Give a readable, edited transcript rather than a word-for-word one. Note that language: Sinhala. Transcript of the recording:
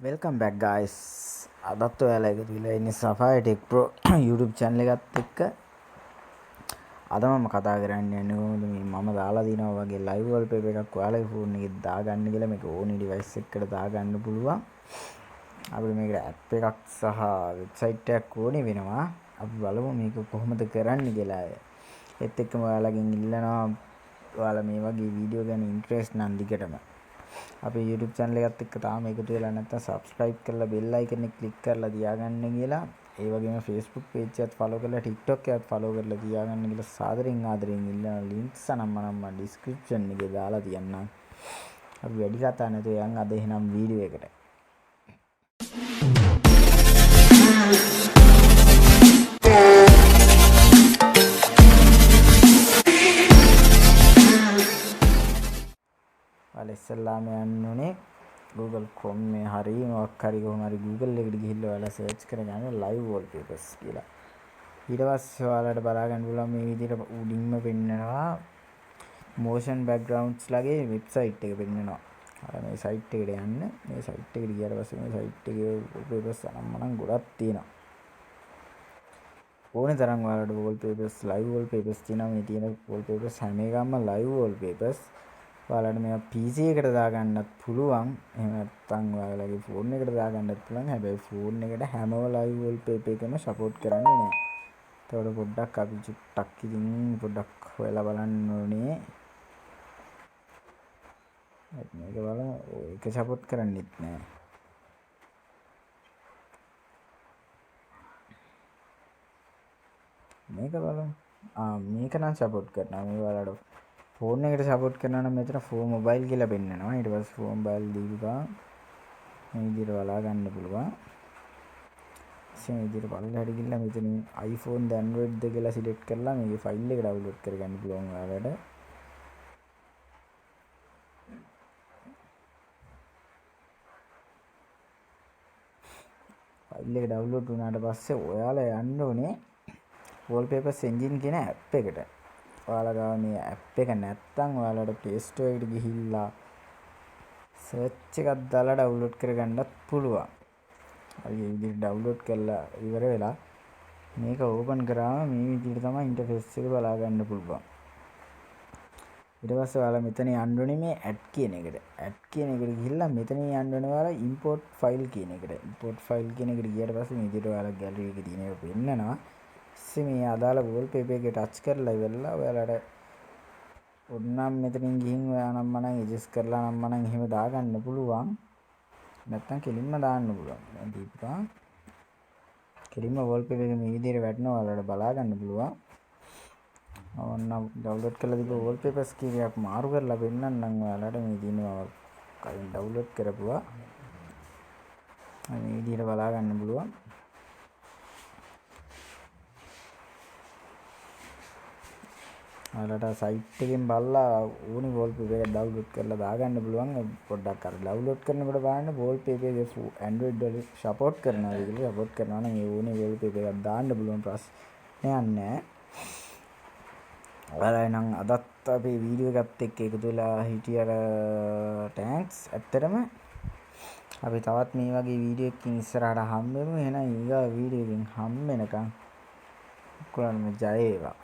Welcome back guys. අදත් ඔයාලා එකතු වෙලා ඉන්නේ Safari tech pro YouTube channel එකත් එක්ක. අද මම කතා කරන්න යන්නේ කොහොමද මම දාලා දිනවා වගේ live wallpaper එකක් ඔයාලගේ phone එකේ දාගන්න කියලා. මේක ඕනි device එකකට දාගන්න පුළුවන්. අපිට මේකට app එකක් සහ website එකක් ඕනේ වෙනවා. අපි බලමු මේක කොහොමද කරන්නේ කියලා. ඒත් එක්කම ඔයාලගෙන් ඉල්ලනවා ඔයාලා මේ වගේ වීඩියෝ ගැන ඉන්ට්‍රෙස්ට් නම් දිගටම අපේ YouTube channel එකත් එක්ක තාම එකතු වෙලා නැත්නම් subscribe කරලා bell icon එක click කරලා තියාගන්න කියලා. ඒ වගේම Facebook page එකත් follow කරලා TikTok එකත් follow කරලා තියාගන්න කියලා සාදරයෙන් ආදරයෙන් ඉල්ලන links අනම්ම description එකේ දාලා තියන්නම්. අපි වැඩි කතා නැතුව යන් අද එහෙනම් වීඩියෝ එකට. ඉස්සෙල්ලාම යන්න ඕනේ Google Chrome මේ හරි මොකක් හරි කොහොම හරි Google එකට ගිහිල්ලා ඔයාලා search කරගන්න live wallpapers කියලා. ඊට පස්සේ ඔයාලට බලා ගන්න පුළුවන් මේ විදිහට උඩින්ම පෙන්නනවා motion backgrounds ලගේ website එක පෙන්නනවා. ඔයාලා මේ site එකට යන්න. මේ site එකට ගියාට පස්සේ මේ site එකේ wallpapers අනම්මනම් ගොඩක් තියෙනවා. ඕනේ තරම් ඔයාලට wallpapers live wallpapers තියෙනවා. මේ තියෙන wallpapers හැම එකක්ම live wallpapers. ඔයාලට මේවා PC එකට දාගන්නත් පුළුවන්. එහෙම නැත්නම් ඔයාලගේ ෆෝන් එකට දාගන්නත් පුළුවන්. හැබැයි ෆෝන් එකට හැම live wallpaper එකම support කරන්නේ නැහැ. ඒතකොට පොඩ්ඩක් අපි චුට්ටක් ඉතින් පොඩ්ඩක් හොයලා බලන්න ඕනේ. මේක බලමු. ඒක support කරන්නේත් නැහැ. මේක බලමු. මේක නම් support කරනවා. මේ ඔයාලට ෆෝන් එකට සපෝට් කරනවා නම් මෙතන ෆෝන් මොබයිල් කියලා පෙන්නනවා. ඊට පස්සේ ෆෝන් මොබයිල් දීපුවා මේ විදිහට බලා ගන්න පුළුවන්. මේ විදිහට පල්ලෙහාට ගිහිල්ලා මෙතන iPhone ද Android ද කියලා සිලෙක්ට් කරලා මේකේ ෆයිල් එක ඩවුන්ලෝඩ් කරගන්න පුළුවන් ඔයාලට. ෆයිල් එක ඩවුන්ලෝඩ් වුණාට පස්සේ ඔයාලා යන්න ඕනේ wallpapers engine කියන app එකට. ඔයාලා ගාව මේ app එක නැත්තම් ඔයාලට Play Store එකට ගිහිල්ලා search එකක් දාලා download කරගන්නත් පුළුවන්. හරි මේ විදිහට download කරලා ඉවර වෙලා මේක open කරාම මේ විදිහට තමයි interface එක බලා ගන්න පුළුවන්. ඊට පස්සේ ඔයාලා මෙතන යන්න ඕනේ මේ add කියන එකට. add කියන එකට ගිහිල්ලා මෙතන යන්න ඕනේ ඔයාලා import file කියන එකට. import file කියන එකට ගියාට පස්සේ මේ විදිහට ඔයාලා gallery එකේ තියෙන ඒවා පෙන්නනවා. මේ අදාළ wallpaper එක ටච් කරලා ඉවරලා ඔයාලට ඔන්නම් මෙතනින් ගිහින් ඔයා නම් මනම් adjust කරලා නම් මනම් එහෙම දාගන්න පුළුවන්. නැත්තම් කෙලින්ම දාන්න පුළුවන්. දැන් දීපුවා කෙලින්ම wallpaper එක මේ විදිහට වැටෙනවා ඔයාලට බලා ගන්න පුළුවන්. ඔන්න download කරලා දීපු wallpapers කීයක් මාරු කරලා පෙන්නන්නම් ඔයාලට මේ දිනවා කලින් download කරපුවා. මේ විදිහට බලා ගන්න පුළුවන්. ඔයාලට site එකෙන් බලලා ඕනි wallpaper එක download කරලා දාගන්න පුළුවන්. පොඩ්ඩක් අර download කරනකොට බලන්න wallpaper එක Android වල support කරනවා කියලා. support කරනවා නම් ඒ ඕනි wallpaper එකක් දාන්න පුළුවන් ප්‍රශ්නයක් නැහැ. ඔයාලා නම් අදත් අපේ වීඩියෝ එකත් එක්ක එකතු වෙලා හිටියට thanks. ඇත්තටම අපි තවත් මේ වගේ වීඩියෝ එකකින් ඉස්සරහට හම්බෙමු. එහෙනම් ඊගා වීඩියෝ එකකින් හම්බ වෙනකන් ඔයාලට ජය වේවා.